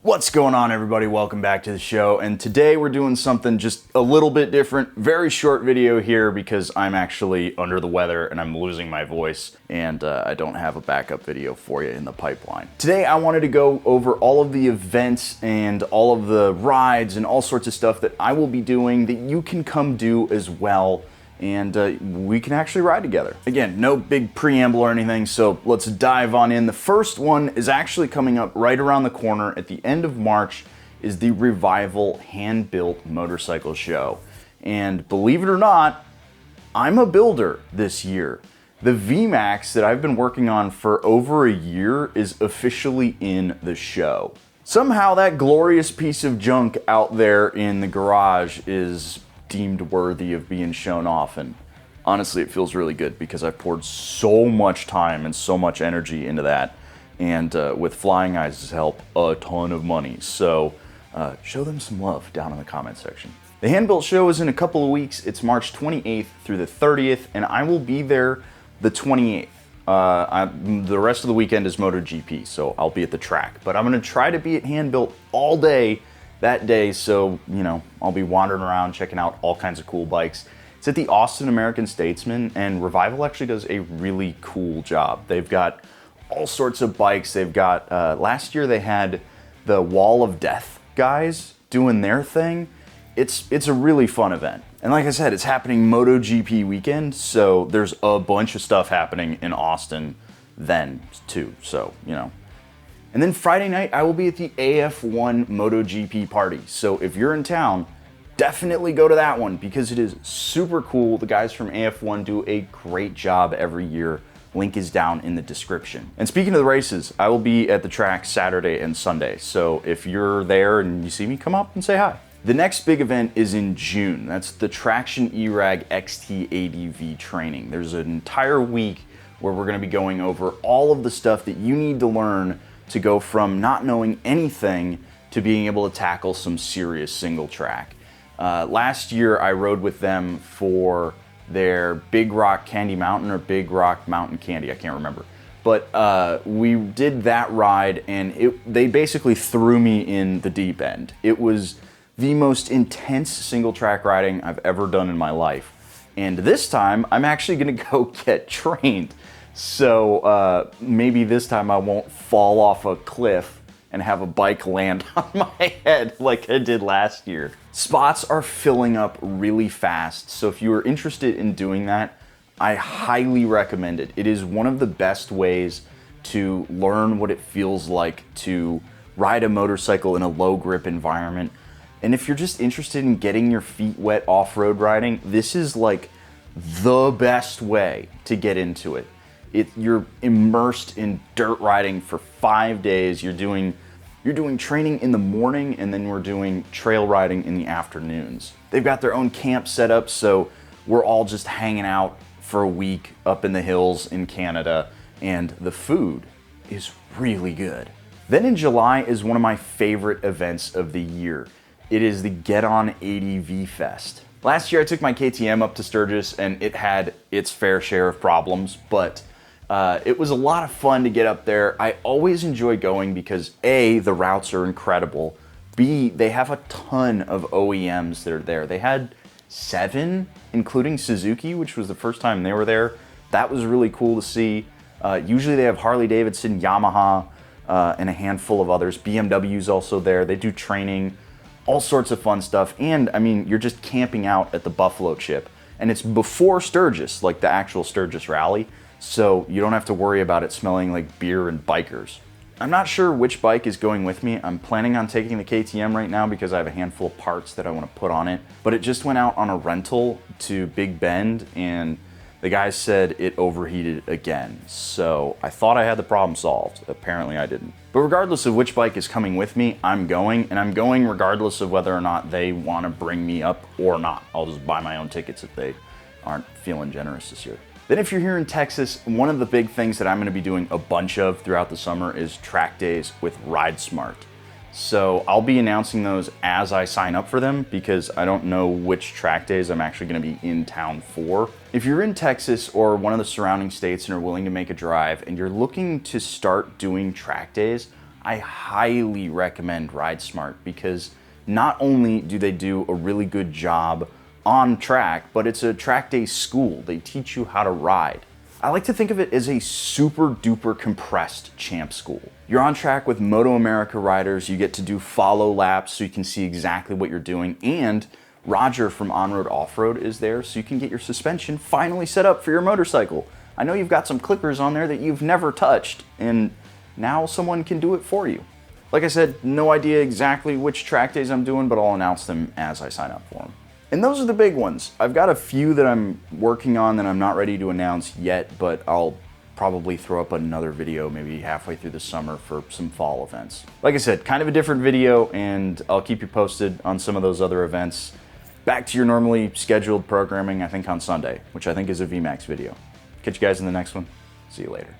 What's going on, everybody? Welcome back to the show, and today we're doing something just a little bit different. Very short video here because I'm actually under the weather and I'm losing my voice, and I don't have a backup video for you in the pipeline. Today I wanted to go over all of the events and all of the rides and all sorts of stuff that I will be doing that you can come do as well, and we can actually ride together. Again, no big preamble or anything, so let's dive on in. The first one is actually coming up right around the corner at the end of March, is the Revival Hand-Built Motorcycle Show. And believe it or not, I'm a builder this year. The VMAX that I've been working on for over a year is officially in the show. Somehow that glorious piece of junk out there in the garage is deemed worthy of being shown off, and honestly it feels really good because I've poured so much time and so much energy into that, and with Flying Eyes' help, a ton of money. So show them some love down in the comment section. The Handbuilt Show is in a couple of weeks. It's March 28th through the 30th, and I will be there the 28th. The rest of the weekend is MotoGP, so I'll be at the track, but I'm gonna try to be at Handbuilt all day that day, so you know, I'll be wandering around checking out all kinds of cool bikes. It's at the Austin American Statesman, and Revival actually does a really cool job. They've got all sorts of bikes. They've got last year they had the Wall of Death guys doing their thing. It's a really fun event, and like I said, it's happening MotoGP weekend, so there's a bunch of stuff happening in Austin then too, so you know. And then Friday night, I will be at the AF1 MotoGP party. So if you're in town, definitely go to that one because it is super cool. The guys from AF1 do a great job every year. Link is down in the description. And speaking of the races, I will be at the track Saturday and Sunday. So if you're there and you see me, come up and say hi. The next big event is in June. That's the Traction E-Rag XTADV training. There's an entire week where we're gonna be going over all of the stuff that you need to learn to go from not knowing anything to being able to tackle some serious single track. Last year I rode with them for their Big Rock Candy Mountain or Big Rock Mountain Candy, I can't remember. But we did that ride, and they basically threw me in the deep end. It was the most intense single track riding I've ever done in my life. And this time I'm actually gonna go get trained. So maybe this time I won't fall off a cliff and have a bike land on my head like I did last year. Spots are filling up really fast, so if you are interested in doing that, I highly recommend it. It is one of the best ways to learn what it feels like to ride a motorcycle in a low grip environment. And if you're just interested in getting your feet wet off-road riding, this is like the best way to get into it. You're immersed in dirt riding for 5 days. You're doing training in the morning, and then we're doing trail riding in the afternoons. They've got their own camp set up, so we're all just hanging out for a week up in the hills in Canada, and the food is really good. Then in July is one of my favorite events of the year. It is the GetON ADV Fest. Last year I took my KTM up to Sturgis, and it had its fair share of problems, but it was a lot of fun to get up there. I always enjoy going because A, the routes are incredible. B, they have a ton of OEMs that are there. They had 7, including Suzuki, which was the first time they were there. That was really cool to see. Usually they have Harley Davidson, Yamaha, and a handful of others. BMW's also there. They do training, all sorts of fun stuff. And I mean, you're just camping out at the Buffalo Chip. And it's before Sturgis, like the actual Sturgis rally. So you don't have to worry about it smelling like beer and bikers. I'm not sure which bike is going with me. I'm planning on taking the KTM right now because I have a handful of parts that I want to put on it. But it just went out on a rental to Big Bend, and the guy said it overheated again. So I thought I had the problem solved. Apparently I didn't. But regardless of which bike is coming with me, I'm going, and I'm going regardless of whether or not they want to bring me up or not. I'll just buy my own tickets if they aren't feeling generous this year. Then if you're here in Texas, one of the big things that I'm gonna be doing a bunch of throughout the summer is track days with RideSmart. So I'll be announcing those as I sign up for them because I don't know which track days I'm actually gonna be in town for. If you're in Texas or one of the surrounding states and are willing to make a drive and you're looking to start doing track days, I highly recommend RideSmart because not only do they do a really good job on track, but it's a track day school. They teach you how to ride. I like to think of it as a super duper compressed champ school. You're on track with Moto America riders, you get to do follow laps so you can see exactly what you're doing, and Roger from On-Road Off-Road is there so you can get your suspension finally set up for your motorcycle. I know you've got some clippers on there that you've never touched, and now someone can do it for you. Like I said, no idea exactly which track days I'm doing, but I'll announce them as I sign up for them. And those are the big ones. I've got a few that I'm working on that I'm not ready to announce yet, but I'll probably throw up another video maybe halfway through the summer for some fall events. Like I said, kind of a different video, and I'll keep you posted on some of those other events. Back to your normally scheduled programming, I think on Sunday, which I think is a VMAX video. Catch you guys in the next one. See you later.